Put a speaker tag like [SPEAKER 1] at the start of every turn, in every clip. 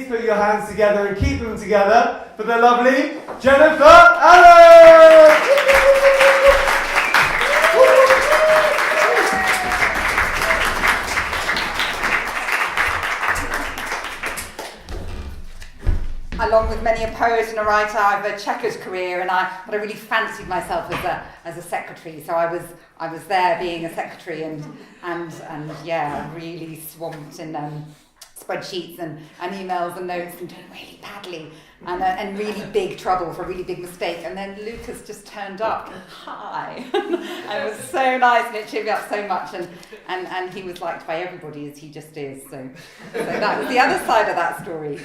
[SPEAKER 1] put your hands together and keep them together for the lovely Jennifer Allen!
[SPEAKER 2] Along with many a poet and a writer, I've a checkered career, but I really fancied myself as a secretary. So I was there being a secretary, and yeah, really swamped in spreadsheets and emails and notes, and doing really badly, and really big trouble for a really big mistake. And then Lucas just turned up. Hi, and it was so nice, and it cheered me up so much. And he was liked by everybody, as he just is. So that was the other side of that story.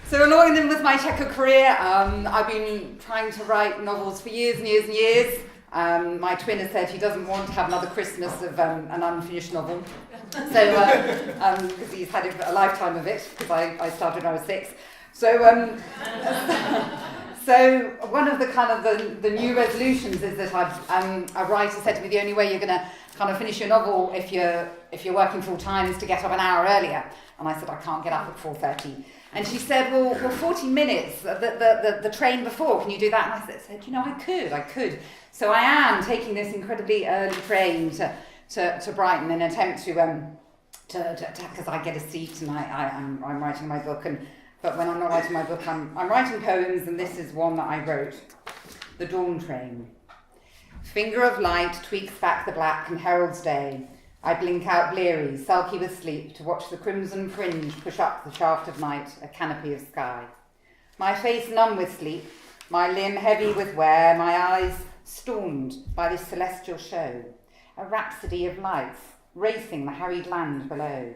[SPEAKER 2] So along with my checkered career, I've been trying to write novels for years and years and years. My twin has said he doesn't want to have another Christmas of an unfinished novel. So, because he's had a lifetime of it, because I started when I was 6. So one of the kind of the new resolutions is that a writer said to me, the only way you're going to kind of finish your novel if you're working full time is to get up an hour earlier. And I said, I can't get up at 4:30. And she said, well 40 minutes, the train before, can you do that? And I said, I could. So I am taking this incredibly early train to Brighton in an attempt to because I get a seat and I'm writing my book. But when I'm not writing my book, I'm writing poems, and this is one that I wrote. The Dawn Train. Finger of light tweaks back the black and heralds day. I blink out bleary, sulky with sleep, to watch the crimson fringe push up the shaft of night, a canopy of sky. My face numb with sleep, my limb heavy with wear, my eyes stormed by this celestial show, a rhapsody of lights racing the harried land below.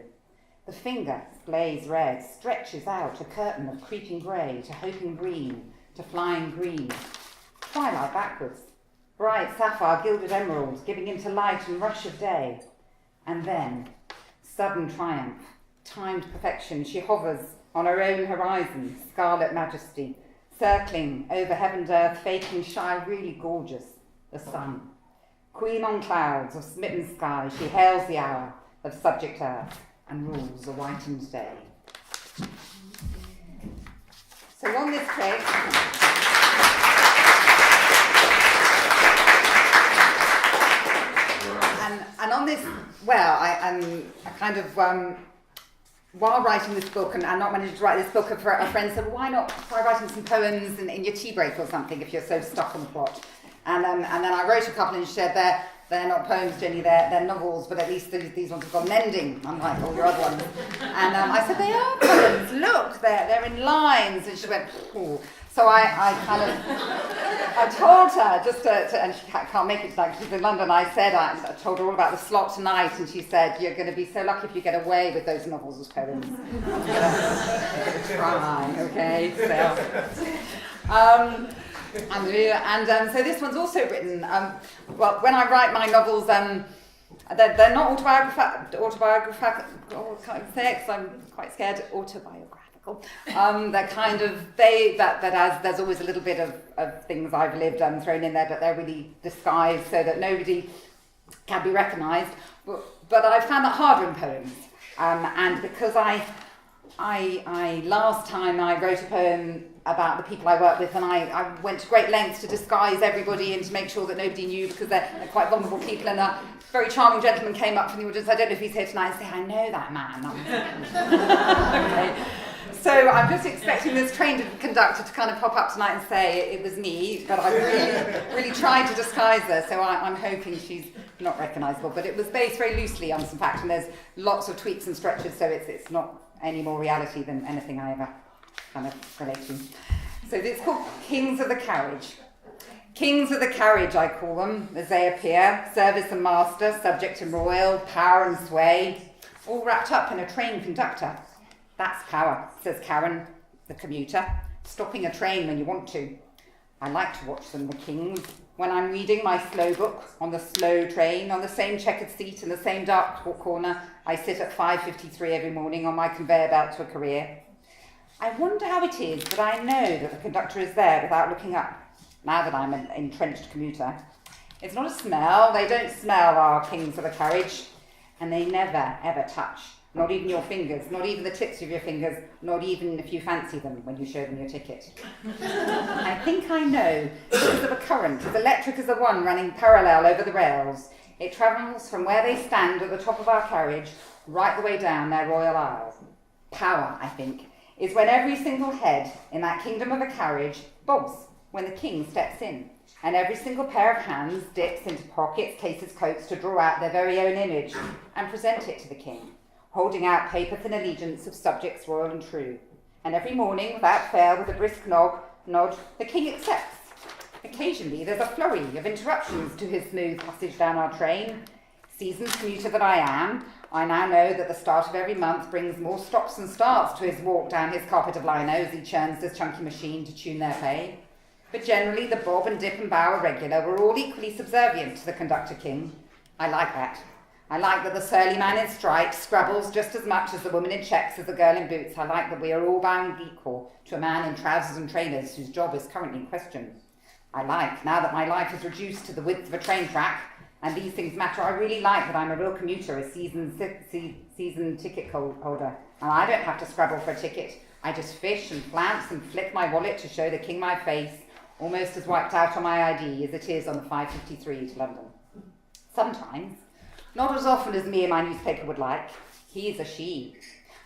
[SPEAKER 2] The finger, blaze red, stretches out a curtain of creeping grey to hoping green, to flying green. Twilight backwards, bright sapphire gilded emerald giving into light and rush of day. And then, sudden triumph, timed perfection, she hovers on her own horizon, scarlet majesty, circling over heaven's earth, faking shy, really gorgeous, the sun. Queen on clouds of smitten sky, she hails the hour of subject earth and rules a whitened day. So on this train, and on this, well, I kind of, while writing this book, and not managing to write this book, a friend said, well, why not try writing some poems in your tea break or something if you're so stuck on the plot? And then I wrote a couple, and she said, they're not poems, Jenny, they're novels, but at least these ones have got an ending, unlike all your other ones. And I said, they are poems, look, they're in lines. And she went, ooh. So I told her just and she can't make it tonight, she's in London. I told her all about the slot tonight, and she said, you're going to be so lucky if you get away with those novels as poems. I'm going to try, okay? So, so this one's also written, well, when I write my novels, they're not autobiographical, oh, I can't say it because I'm quite scared, autobiographical. They're kind of, as there's always a little bit of things I've lived thrown in there, but they're really disguised so that nobody can be recognised. But I found that harder in poems. And because I last time I wrote a poem about the people I work with, and I went to great lengths to disguise everybody and to make sure that nobody knew, because they're quite vulnerable people, and a very charming gentleman came up from the audience, I don't know if he's here tonight, and said, I know that man. Okay. So I'm just expecting this train conductor to kind of pop up tonight and say it was me, but I really tried to disguise her, so I'm hoping she's not recognisable. But it was based very loosely on some facts, and there's lots of tweaks and stretches, so it's not any more reality than anything I ever kind of relate to. So it's called Kings of the Carriage. Kings of the Carriage, I call them, as they appear, service and master, subject and royal, power and sway, all wrapped up in a train conductor. That's power, says Karen, the commuter, stopping a train when you want to. I like to watch them, the kings, when I'm reading my slow book on the slow train, on the same checkered seat in the same dark corner I sit at 5:53 every morning on my conveyor belt to a career. I wonder how it is that I know that the conductor is there without looking up, now that I'm an entrenched commuter. It's not a smell, they don't smell our kings of the carriage, and they never, ever touch Not even your fingers, not even the tips of your fingers, not even if you fancy them when you show them your ticket. I think I know, because of a current as electric as the one running parallel over the rails. It travels from where they stand at the top of our carriage right the way down their royal aisle. Power, I think, is when every single head in that kingdom of a carriage bobs when the king steps in, and every single pair of hands dips into pockets, cases, coats to draw out their very own image and present it to the king, holding out paper-thin allegiance of subjects royal and true. And every morning, without fail, with a brisk nod, the king accepts. Occasionally, there's a flurry of interruptions to his smooth passage down our train. Seasoned commuter that I am, I now know that the start of every month brings more stops and starts to his walk down his carpet of lino as he churns this chunky machine to tune their pay. But generally, the bob and dip and bow regular were all equally subservient to the conductor king. I like that. I like that the surly man in stripes scrabbles just as much as the woman in checks as the girl in boots. I like that we are all bound equal to a man in trousers and trainers whose job is currently in question. I like, now that my life is reduced to the width of a train track, and these things matter, I really like that I'm a real commuter, a seasoned ticket holder, and I don't have to scrabble for a ticket. I just fish and flounce and flick my wallet to show the king my face, almost as wiped out on my ID as it is on the 5:53 to London. Sometimes, not as often as me and my newspaper would like, he is a she.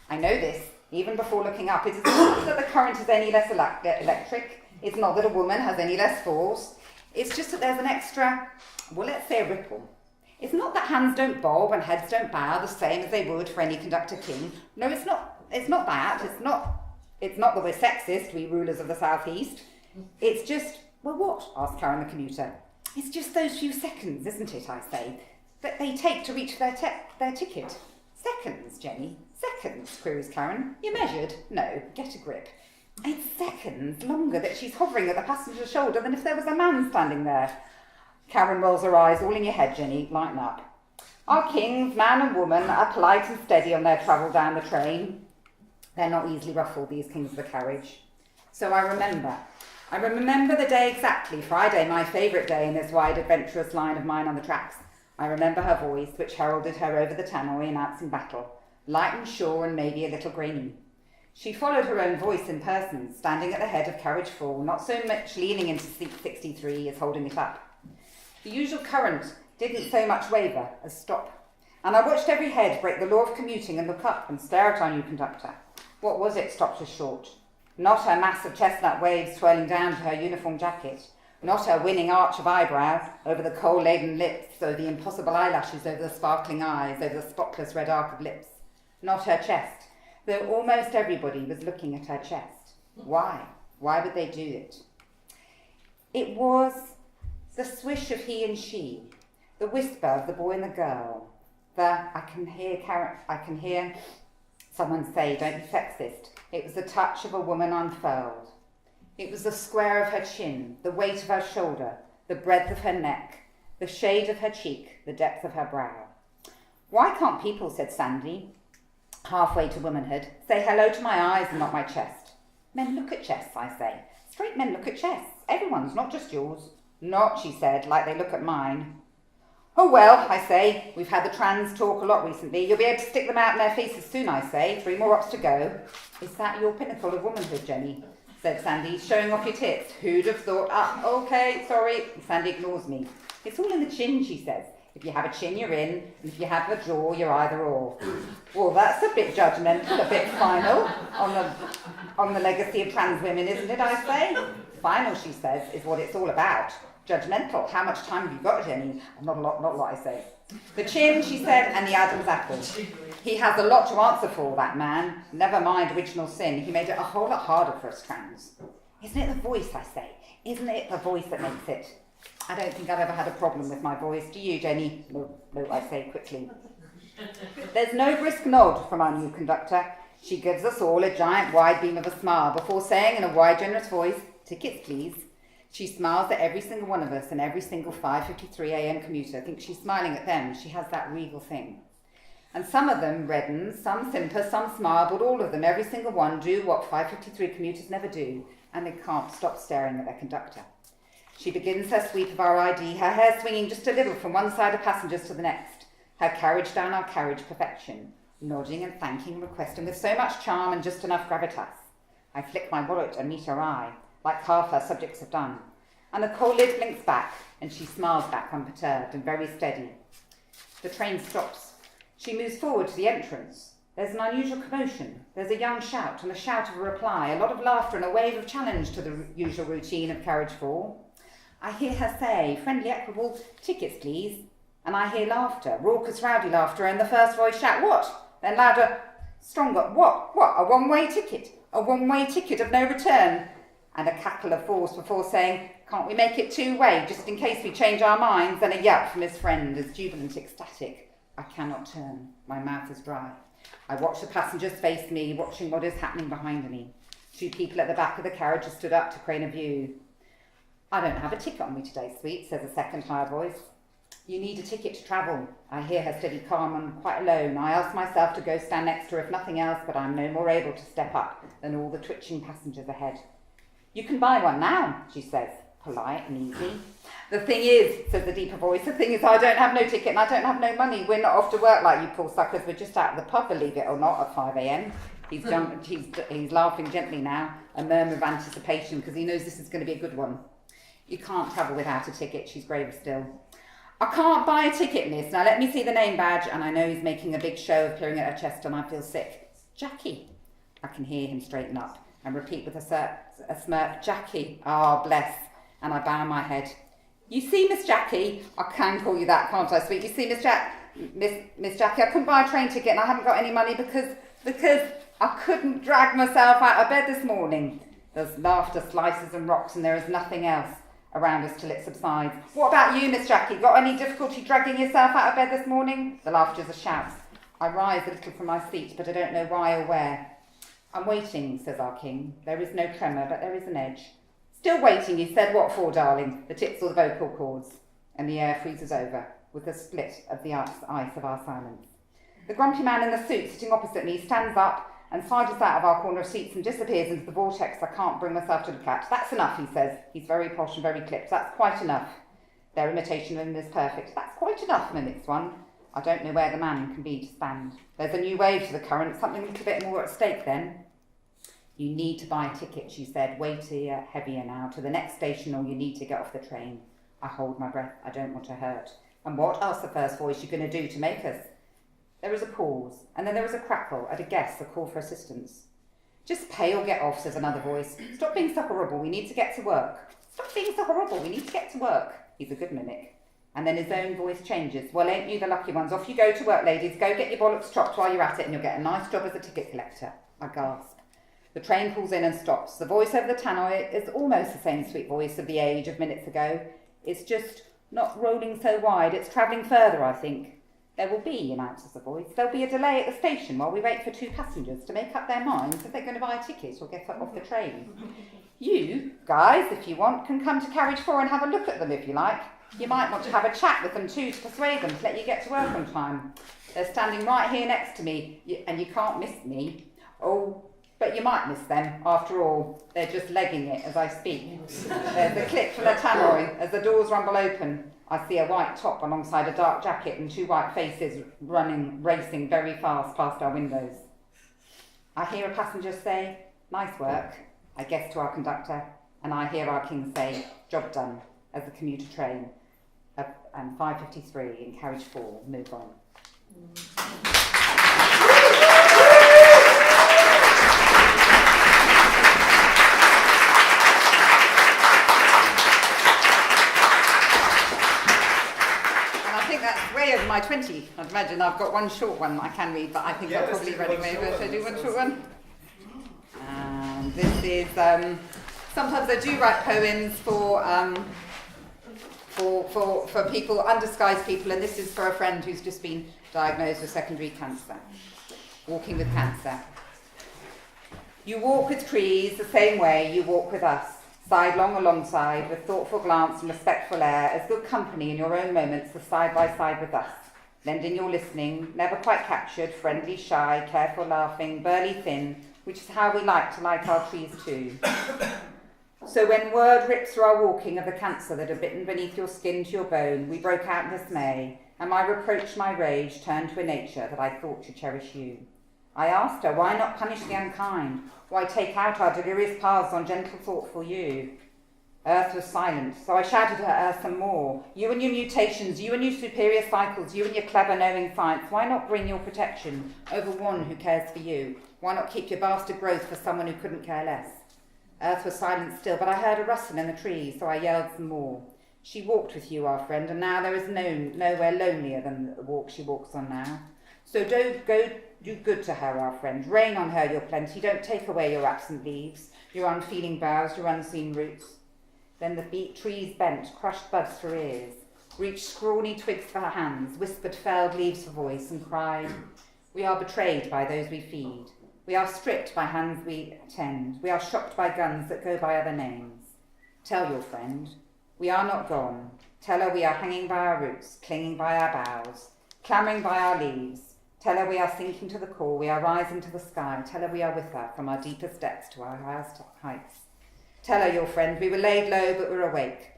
[SPEAKER 2] I know this, even before looking up. It is not that the current is any less electric. It's not that a woman has any less force. It's just that there's an extra, well, let's say a ripple. It's not that hands don't bob and heads don't bow the same as they would for any conductor king. No, it's not that. It's not that we're sexist, we rulers of the southeast. It's just, well, what? Asked Karen the commuter. It's just those few seconds, isn't it, I say, that they take to reach their ticket. Seconds, Jenny. Seconds, queries Karen. You measured? No, get a grip. It's seconds longer that she's hovering at the passenger's shoulder than if there was a man standing there. Karen rolls her eyes. All in your head, Jenny. Lighten up. Our kings, man and woman, are polite and steady on their travel down the train. They're not easily ruffled, these kings of the carriage. So I remember the day exactly, Friday, my favourite day in this wide, adventurous line of mine on the tracks. I remember her voice, which heralded her over the tannoy announcing battle, light and sure and maybe a little grainy. She followed her own voice in person, standing at the head of carriage 4, not so much leaning into seat 63 as holding it up. The usual current didn't so much waver as stop, and I watched every head break the law of commuting and look up and stare at our new conductor. What was it stopped us short? Not her mass of chestnut waves swirling down to her uniform jacket, not her winning arch of eyebrow over the coal-laden lips, or the impossible eyelashes over the sparkling eyes, over the spotless red arc of lips. Not her chest, though almost everybody was looking at her chest. Why? Why would they do it? It was the swish of he and she, the whisper of the boy and the girl, I can hear someone say, don't be sexist. It was the touch of a woman unfurled. It was the square of her chin, the weight of her shoulder, the breadth of her neck, the shade of her cheek, the depth of her brow. Why can't people, said Sandy, halfway to womanhood, say hello to my eyes and not my chest? Men look at chests, I say. Straight men look at chests. Everyone's, not just yours. Not, she said, like they look at mine. Oh well, I say, we've had the trans talk a lot recently. You'll be able to stick them out in their faces soon, I say. 3 more ups to go. Is that your pinnacle of womanhood, Jenny? Said Sandy, showing off your tits. Who'd have thought, okay, sorry. Sandy ignores me. It's all in the chin, she says. If you have a chin, you're in, and if you have a jaw, you're either or. Well, that's a bit judgmental, a bit final on the legacy of trans women, isn't it, I say? Final, she says, is what it's all about. Judgmental. How much time have you got, Jenny? Not a lot, I say. The chin, she said, and the Adam's apple. He has a lot to answer for, that man. Never mind original sin. He made it a whole lot harder for us trans. Isn't it the voice, I say? Isn't it the voice that makes it? I don't think I've ever had a problem with my voice. Do you, Jenny? No, I say quickly. There's no brisk nod from our new conductor. She gives us all a giant wide beam of a smile before saying in a wide, generous voice, tickets, please. She smiles at every single one of us, and every single 5:53 a.m. commuter. I think she's smiling at them. She has that regal thing. And some of them redden, some simper, some smile, but all of them, every single one, do what 5:53 commuters never do, and they can't stop staring at their conductor. She begins her sweep of our ID, her hair swinging just a little from one side of passengers to the next, her carriage down our carriage perfection, nodding and thanking and requesting with so much charm and just enough gravitas. I flick my wallet and meet her eye, like half her subjects have done, and the coal lid blinks back, and she smiles back unperturbed and very steady. The train stops. She moves forward to the entrance. There's an unusual commotion. There's a young shout and a shout of a reply, a lot of laughter and a wave of challenge to the usual routine of carriage 4. I hear her say, friendly, equitable, tickets please. And I hear laughter, raucous, rowdy laughter, and the first voice shout, what? Then louder, stronger, what? A one-way ticket? A one-way ticket of no return? And a cackle of force before saying, can't we make it two-way, just in case we change our minds? Then a yelp from his friend, as jubilant, ecstatic. I cannot turn. My mouth is dry. I watch the passengers face me, watching what is happening behind me. 2 people at the back of the carriage have stood up to crane a view. I don't have a ticket on me today, sweet, says a second higher voice. You need a ticket to travel. I hear her steady calm and quite alone. I ask myself to go stand next to her if nothing else, but I'm no more able to step up than all the twitching passengers ahead. You can buy one now, she says, polite and easy. The thing is, says the deeper voice, the thing is I don't have no ticket and I don't have no money. We're not off to work like you poor suckers. We're just out of the pub, believe it or not, at 5 a.m. He's laughing gently now, a murmur of anticipation, because he knows this is going to be a good one. You can't travel without a ticket, she's graver still. I can't buy a ticket, miss. Now let me see the name badge, and I know he's making a big show of clearing at her chest, and I feel sick. Jackie. I can hear him straighten up and repeat with a smirk, Jackie. Ah, bless. And I bow my head. You see, Miss Jackie, I can call you that, can't I, sweet? You see, Miss Jackie, I couldn't buy a train ticket and I haven't got any money because I couldn't drag myself out of bed this morning. There's laughter, slices and rocks, and there is nothing else around us till it subsides. What about you, Miss Jackie? Got any difficulty dragging yourself out of bed this morning? The laughter's a shout. I rise a little from my seat, but I don't know why or where. I'm waiting, says our king. There is no tremor, but there is an edge. Still waiting, you said. What for, darling? The tips or the vocal cords? And the air freezes over with the split of the ice of our silence. The grumpy man in the suit sitting opposite me stands up and sidles out of our corner of seats and disappears into the vortex I can't bring myself to look at. That's enough, he says. He's very posh and very clipped. That's quite enough. Their imitation of him is perfect. That's quite enough, mimics one. I don't know where the man can be to stand. There's a new wave to the current, something a little bit more at stake then. You need to buy a ticket, she said, weightier, heavier now, to the next station, or you need to get off the train. I hold my breath. I don't want to hurt. And what, asked the first voice, you going to do to make us? There is a pause, and then there is a crackle, at a guess, a call for assistance. Just pay or get off, says another voice. Stop being so horrible, we need to get to work. Stop being so horrible, we need to get to work. He's a good mimic. And then his own voice changes. Well, ain't you the lucky ones? Off you go to work, ladies. Go get your bollocks chopped while you're at it, and you'll get a nice job as a ticket collector. I gasp. The train pulls in and stops. The voice over the tannoy is almost the same sweet voice of the age of minutes ago. It's just not rolling so wide. It's travelling further, I think. There will be, announces the voice. There'll be a delay at the station while we wait for 2 passengers to make up their minds if they're going to buy a ticket or get off the train. You, guys, if you want, can come to carriage 4 and have a look at them if you like. You might want to have a chat with them too to persuade them to let you get to work on time. They're standing right here next to me, and you can't miss me. Oh, but you might miss them. After all, they're just legging it as I speak. There's a click from the tannoy as the doors rumble open. I see a white top alongside a dark jacket and 2 white faces racing very fast past our windows. I hear a passenger say, nice work, I guess to our conductor, and I hear our king say, job done, as the commuter train and 5:53 in carriage 4 move on. Way over my 20. I'd imagine I've got one short one I can read, but I think I'll probably run over. Should I do one short one? And this is, sometimes I do write poems for people, undisguised people, and this is for a friend who's just been diagnosed with secondary cancer. Walking with cancer. You walk with trees the same way you walk with us. Sidelong alongside, with thoughtful glance and respectful air, as good company in your own moments for side by side with us, lending your listening, never quite captured, friendly, shy, careful, laughing, burly, thin, which is how we like to like our trees too. So when word rips through our walking of the cancer that had bitten beneath your skin to your bone, we broke out in dismay, and my reproach, my rage, turned to a nature that I thought to cherish you. I asked her, why not punish the unkind? Why take out our delirious paths on gentle, thoughtful you? Earth was silent, so I shouted at her some more. You and your mutations, you and your superior cycles, you and your clever knowing science, why not bring your protection over one who cares for you? Why not keep your bastard growth for someone who couldn't care less? Earth was silent still, but I heard a rustle in the trees, so I yelled some more. She walked with you, our friend, and now there is nowhere lonelier than the walk she walks on now. So go do good to her, our friend. Rain on her your plenty. Don't take away your absent leaves, your unfeeling boughs, your unseen roots. Then the trees bent, crushed buds for ears, reached scrawny twigs for her hands, whispered felled leaves for voice, and cried, we are betrayed by those we feed. We are stripped by hands we tend. We are shocked by guns that go by other names. Tell your friend, we are not gone. Tell her we are hanging by our roots, clinging by our boughs, clamouring by our leaves. Tell her we are sinking to the core, we are rising to the sky. Tell her we are with her from our deepest depths to our highest heights. Tell her, your friend, we were laid low but we're awake.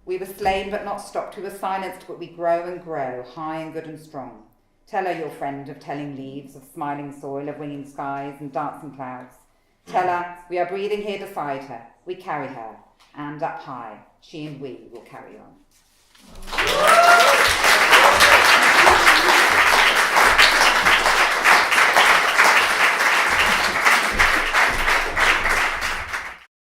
[SPEAKER 2] We were slain but not stopped. We were silenced but we grow and grow, high and good and strong. Tell her, your friend, of telling leaves, of smiling soil, of winging skies and dancing clouds. Tell her we are breathing here beside her. We carry her, and up high, she and we will carry on.